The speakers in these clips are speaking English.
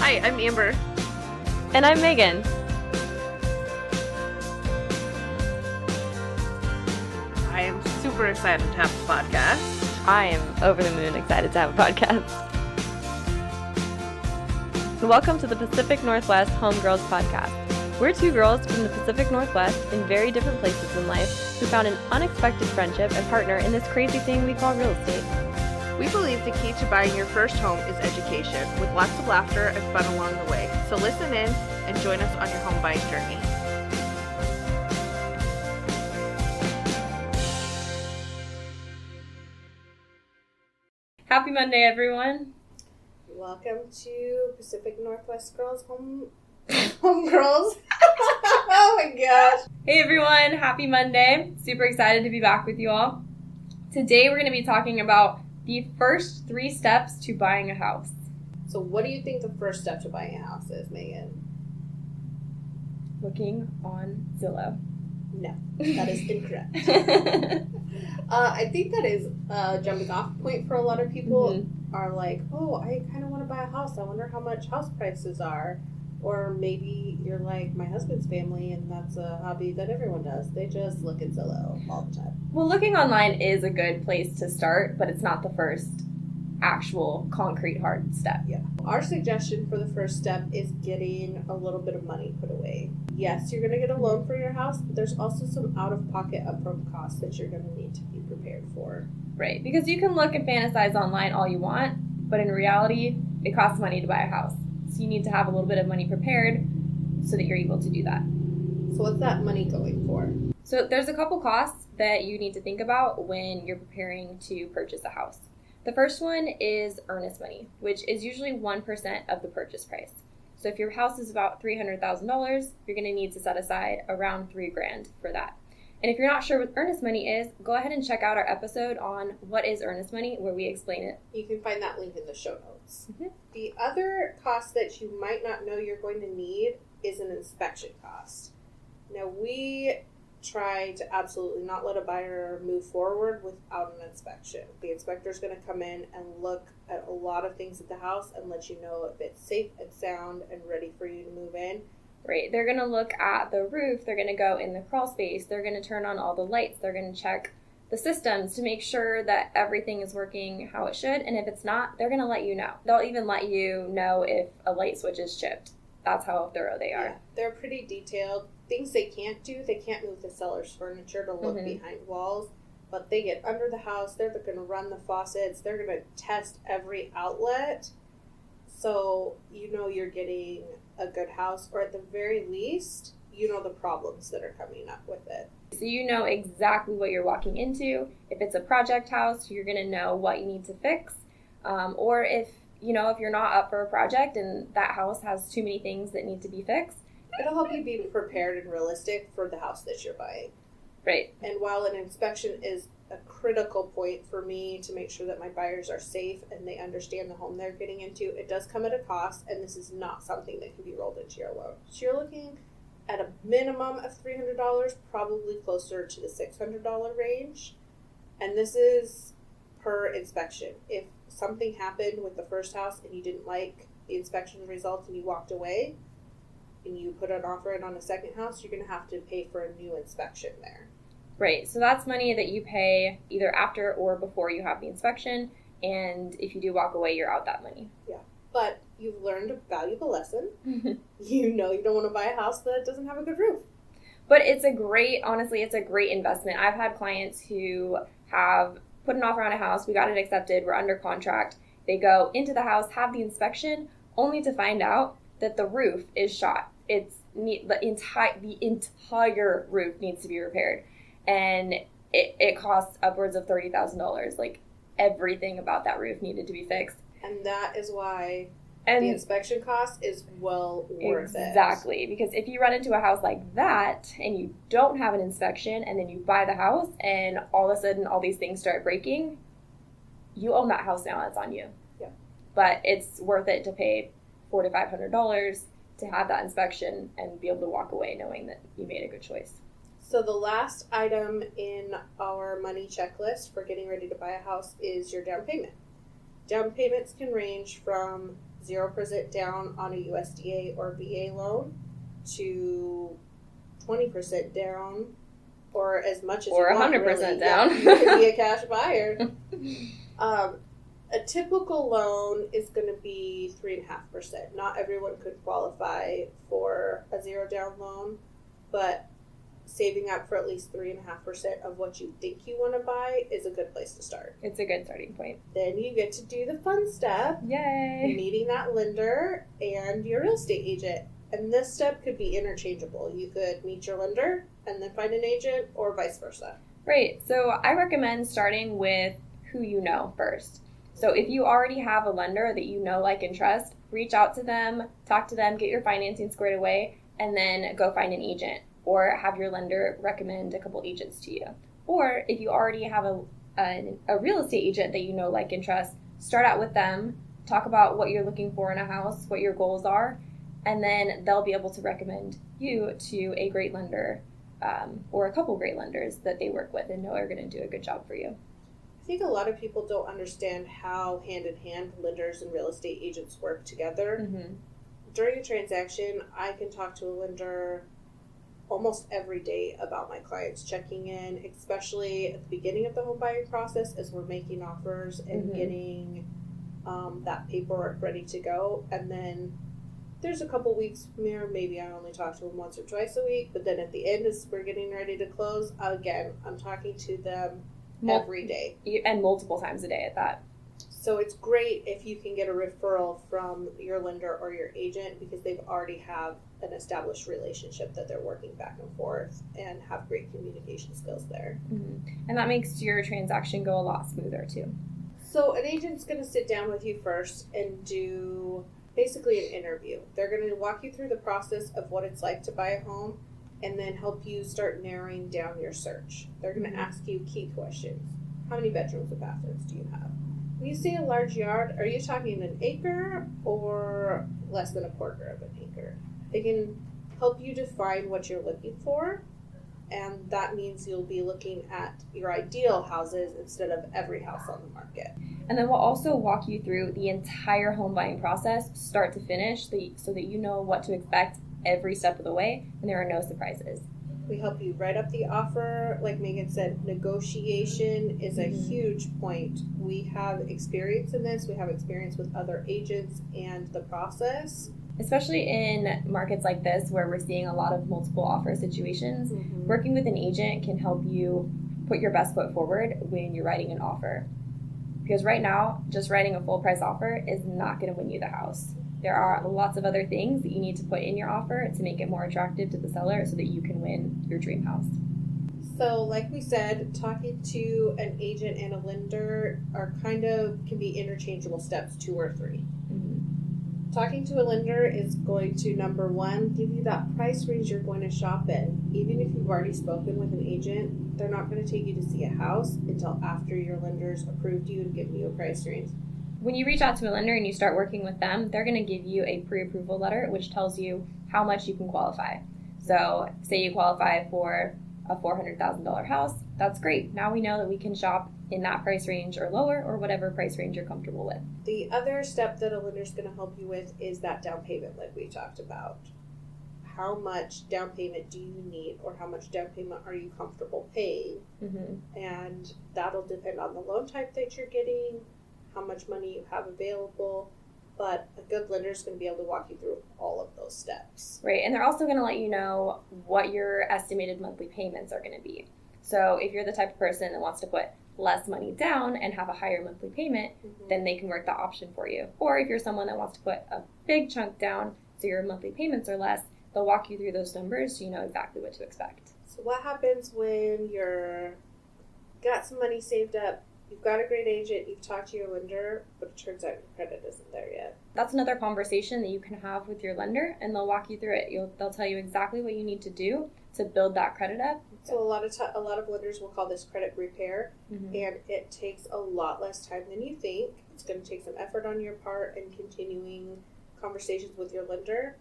Hi, I'm Amber. And I'm Megan. I am super excited to have a podcast. I am over the moon excited to have a podcast. Welcome to the Pacific Northwest Homegirls Podcast. We're two girls from the Pacific Northwest in very different places in life who found an unexpected friendship and partner in this crazy thing we call real estate. We believe the key to buying your first home is education, with lots of laughter and fun along the way. So listen in and join us on your home buying journey. Happy Monday, everyone. Welcome to Pacific Northwest Girls Home Girls. Oh my gosh. Hey everyone, happy Monday. Super excited to be back with you all. Today we're going to be talking about the first 3 steps to buying a house. So what do you think the first step to buying a house is, Megan? Looking on Zillow. No, that is incorrect. I think that is a jumping off point for a lot of people. Are like, oh, I kind of want to buy a house. I wonder how much house prices are. Or maybe you're like my husband's family and that's a hobby that everyone does. They just look at Zillow all the time. Well, looking online is a good place to start, but it's not the first actual concrete hard step. Yeah. Our suggestion for the first step is getting a little bit of money put away. Yes, you're going to get a loan for your house, but there's also some out-of-pocket upfront costs that you're going to need to be prepared for. Right, because you can look and fantasize online all you want, but in reality, it costs money to buy a house. So you need to have a little bit of money prepared so that you're able to do that. So what's that money going for? So there's a couple costs that you need to think about when you're preparing to purchase a house. The first one is earnest money, which is usually 1% of the purchase price. So if your house is about $300,000, you're going to need to set aside around $3,000 for that. And if you're not sure what earnest money is, go ahead and check out our episode on what is earnest money, where we explain it. You can find that link in the show notes. Mm-hmm. The other cost that you might not know you're going to need is an inspection cost. Now, we try to absolutely not let a buyer move forward without an inspection. The inspector's going to come in and look at a lot of things at the house and let you know if it's safe and sound and ready for you to move in. Right, they're going to look at the roof, they're going to go in the crawl space, they're going to turn on all the lights, they're going to check the systems to make sure that everything is working how it should, and if it's not, they're going to let you know. They'll even let you know if a light switch is chipped. That's how thorough they are. Yeah, they're pretty detailed. Things they can't do, they can't move the seller's furniture to look behind walls, but they get under the house, they're going to run the faucets, they're going to test every outlet, so you know you're getting a good house, or at the very least, you know the problems that are coming up with it. So you know exactly what you're walking into. If it's a project house, you're going to know what you need to fix. Or if you're not up for a project and that house has too many things that need to be fixed. It'll help you be prepared and realistic for the house that you're buying. Right. And while an inspection is a critical point for me to make sure that my buyers are safe and they understand the home they're getting into, it does come at a cost, and this is not something that can be rolled into your loan. So you're looking at a minimum of $300, probably closer to the $600 range. And this is per inspection. If something happened with the first house and you didn't like the inspection results and you walked away and you put an offer in on a second house, you're going to have to pay for a new inspection there. Right, so that's money that you pay either after or before you have the inspection, and if you do walk away, you're out that money. Yeah, but you've learned a valuable lesson. You know you don't want to buy a house that doesn't have a good roof. But it's a great investment. I've had clients who have put an offer on a house, we got it accepted, we're under contract, they go into the house, have the inspection, only to find out that the roof is shot. The entire roof needs to be repaired. And it costs upwards of $30,000. Like, everything about that roof needed to be fixed. And that is why the inspection cost is well worth it. Exactly. Because if you run into a house like that and you don't have an inspection and then you buy the house and all of a sudden all these things start breaking, you own that house now. It's on you. Yeah. But it's worth it to pay $400 to $500 to have that inspection and be able to walk away knowing that you made a good choice. So the last item in our money checklist for getting ready to buy a house is your down payment. Down payments can range from 0% down on a USDA or VA loan to 20% down, or as much as or you want, 100% really. down. Yeah, you could be a cash buyer. A typical loan is going to be 3.5%. Not everyone could qualify for a zero down loan, but saving up for at least 3.5% of what you think you want to buy is a good place to start. It's a good starting point. Then you get to do the fun step, Yay! meeting that lender and your real estate agent. And this step could be interchangeable. You could meet your lender and then find an agent, or vice versa. Right. So I recommend starting with who you know first. So if you already have a lender that you know, like, and trust, reach out to them, talk to them, get your financing squared away, and then go find an agent, or have your lender recommend a couple agents to you. Or if you already have a real estate agent that you know, like, and trust, start out with them, talk about what you're looking for in a house, what your goals are, and then they'll be able to recommend you to a great lender, or a couple great lenders that they work with and know are going to do a good job for you. I think a lot of people don't understand how hand-in-hand lenders and real estate agents work together. Mm-hmm. During a transaction, I can talk to a lender almost every day about my clients, checking in, especially at the beginning of the home buying process as we're making offers and getting that paperwork ready to go. And then there's a couple weeks where maybe I only talk to them once or twice a week, but then at the end, as we're getting ready to close, again, I'm talking to them every day. And multiple times a day at that. So it's great if you can get a referral from your lender or your agent, because they've already have an established relationship that they're working back and forth and have great communication skills there. Mm-hmm. And that makes your transaction go a lot smoother too. So an agent's going to sit down with you first and do basically an interview. They're going to walk you through the process of what it's like to buy a home and then help you start narrowing down your search. They're going to ask you key questions. How many bedrooms and bathrooms do you have? When you say a large yard, are you talking an acre or less than a quarter of an acre? They can help you define what you're looking for, and that means you'll be looking at your ideal houses instead of every house on the market. And then we'll also walk you through the entire home buying process, start to finish, so that you know what to expect every step of the way and there are no surprises. We help you write up the offer. Like Megan said, negotiation is a huge point. We have experience in this. We have experience with other agents and the process. Especially in markets like this where we're seeing a lot of multiple offer situations, working with an agent can help you put your best foot forward when you're writing an offer. Because right now, just writing a full price offer is not going to win you the house. There are lots of other things that you need to put in your offer to make it more attractive to the seller so that you can win your dream house. So like we said, talking to an agent and a lender can be interchangeable steps, 2 or 3. Talking to a lender is going to, number one, give you that price range you're going to shop in. Even if you've already spoken with an agent, they're not going to take you to see a house until after your lender's approved you and given you a price range. When you reach out to a lender and you start working with them, they're going to give you a pre-approval letter, which tells you how much you can qualify. So say you qualify for a $400,000 house, that's great. Now we know that we can shop in that price range or lower, or whatever price range you're comfortable with. The other step that a lender's going to help you with is that down payment, like we talked about. How much down payment do you need, or how much down payment are you comfortable paying? And that'll depend on the loan type that you're getting, how much money you have available, but a good lender is going to be able to walk you through all of those steps. Right, and they're also going to let you know what your estimated monthly payments are going to be. So if you're the type of person that wants to put less money down and have a higher monthly payment, then they can work that option for you. Or if you're someone that wants to put a big chunk down so your monthly payments are less, they'll walk you through those numbers so you know exactly what to expect. So what happens when you're got some money saved up, you've got a great agent, you've talked to your lender, but it turns out your credit isn't there yet? That's another conversation that you can have with your lender, and they'll walk you through it. They'll tell you exactly what you need to do to build that credit up. So a lot of lenders will call this credit repair, and it takes a lot less time than you think. It's going to take some effort on your part and continuing conversations with your lender,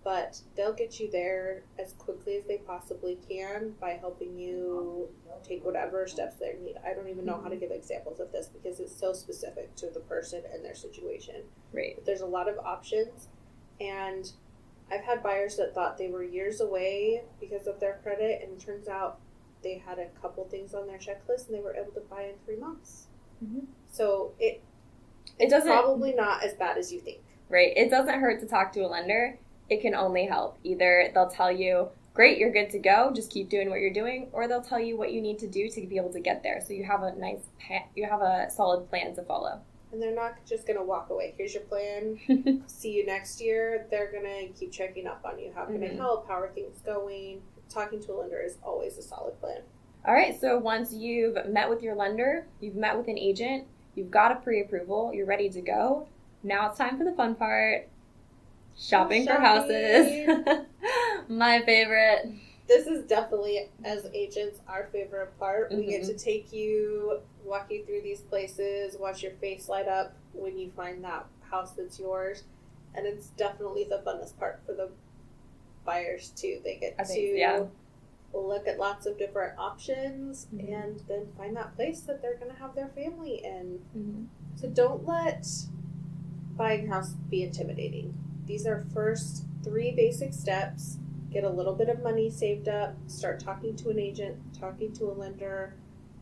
but they'll get you there as quickly as they possibly can by helping you take whatever steps they need. I don't even know how to give examples of this because it's so specific to the person and their situation. Right. But there's a lot of options, and I've had buyers that thought they were years away because of their credit, and it turns out they had a couple things on their checklist and they were able to buy in 3 months. Mm-hmm. So it's doesn't, probably not as bad as you think. Right. It doesn't hurt to talk to a lender. It can only help. Either they'll tell you, great, you're good to go, just keep doing what you're doing, or they'll tell you what you need to do to be able to get there. So you have a solid plan to follow. And they're not just going to walk away. Here's your plan. See you next year. They're going to keep checking up on you. How can I help? How are things going? Talking to a lender is always a solid plan. All right. So once you've met with your lender, you've met with an agent, you've got a pre-approval, you're ready to go. Now it's time for the fun part. Shopping for houses. My favorite. This is definitely, as agents, our favorite part. Mm-hmm. We get to walk you through these places, watch your face light up when you find that house that's yours. And it's definitely the funnest part for the buyers, too. They get to look at lots of different options and then find that place that they're going to have their family in. Mm-hmm. So don't let buying a house be intimidating. These are first 3 basic steps. Get a little bit of money saved up, start talking to an agent, talking to a lender,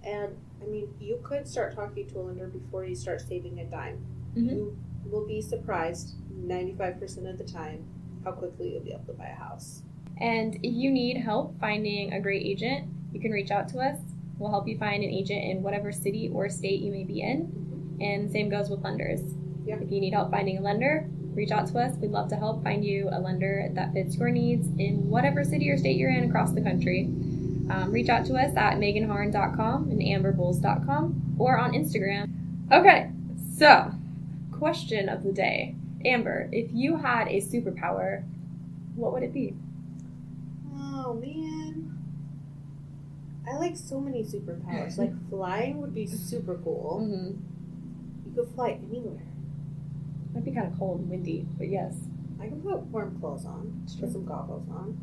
and I mean, you could start talking to a lender before you start saving a dime. Mm-hmm. You will be surprised 95% of the time how quickly you'll be able to buy a house. And if you need help finding a great agent, you can reach out to us. We'll help you find an agent in whatever city or state you may be in. And the same goes with lenders. Yeah. If you need help finding a lender, reach out to us. We'd love to help find you a lender that fits your needs in whatever city or state you're in across the country. Reach out to us at meganharn.com and amberbulls.com or on Instagram. Okay, so question of the day. Amber, if you had a superpower, what would it be? Oh, man. I like so many superpowers. Like flying would be super cool. Mm-hmm. You could fly anywhere. Might be kind of cold and windy, but yes. I can put warm clothes on, put some goggles on.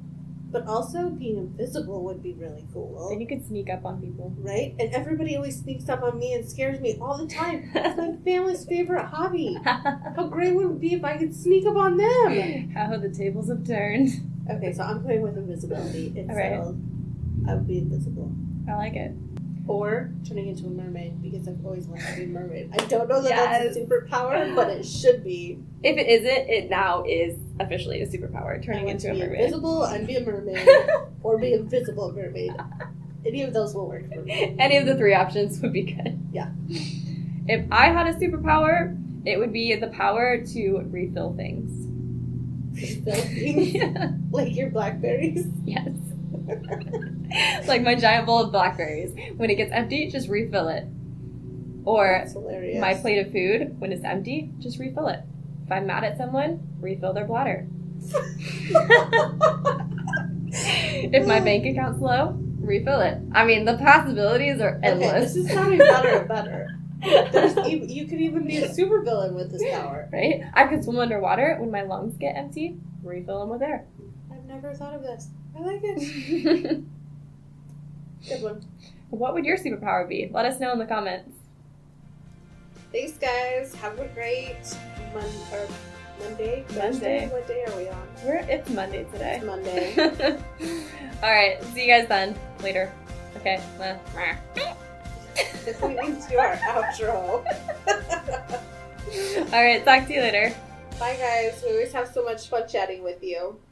But also being invisible would be really cool. Then you could sneak up on people. Right? And everybody always sneaks up on me and scares me all the time. It's my family's favorite hobby. How great would it be if I could sneak up on them? How the tables have turned. Okay, so I'm going with invisibility. It's all right. settled. I would be invisible. I like it. Or turning into a mermaid, because I've always wanted to be a mermaid. I don't know that that's a superpower, but it should be. If it isn't, it now is officially a superpower, turning into a mermaid. Invisible and be a mermaid. Or be invisible mermaid. Any of those will work for me. Any of the 3 options would be good. Yeah. If I had a superpower, it would be the power to refill things. Refill things? Yeah. Like your blackberries? Yes. Like my giant bowl of blackberries. When it gets empty, just refill it. Or my plate of food, when it's empty, just refill it. If I'm mad at someone, refill their bladder. If my bank account's low, refill it. I mean, the possibilities are endless. Okay, this is sounding better and better. You could even be a supervillain with this power. Right? I could swim underwater when my lungs get empty, refill them with air. I've never thought of this. I like it. Good one. What would your superpower be? Let us know in the comments. Thanks, guys. Have a great Monday. Wednesday. What day are we on? It's Monday today. It's Monday. All right. See you guys then. Later. Okay. This leads to our outro. All right. Talk to you later. Bye, guys. We always have so much fun chatting with you.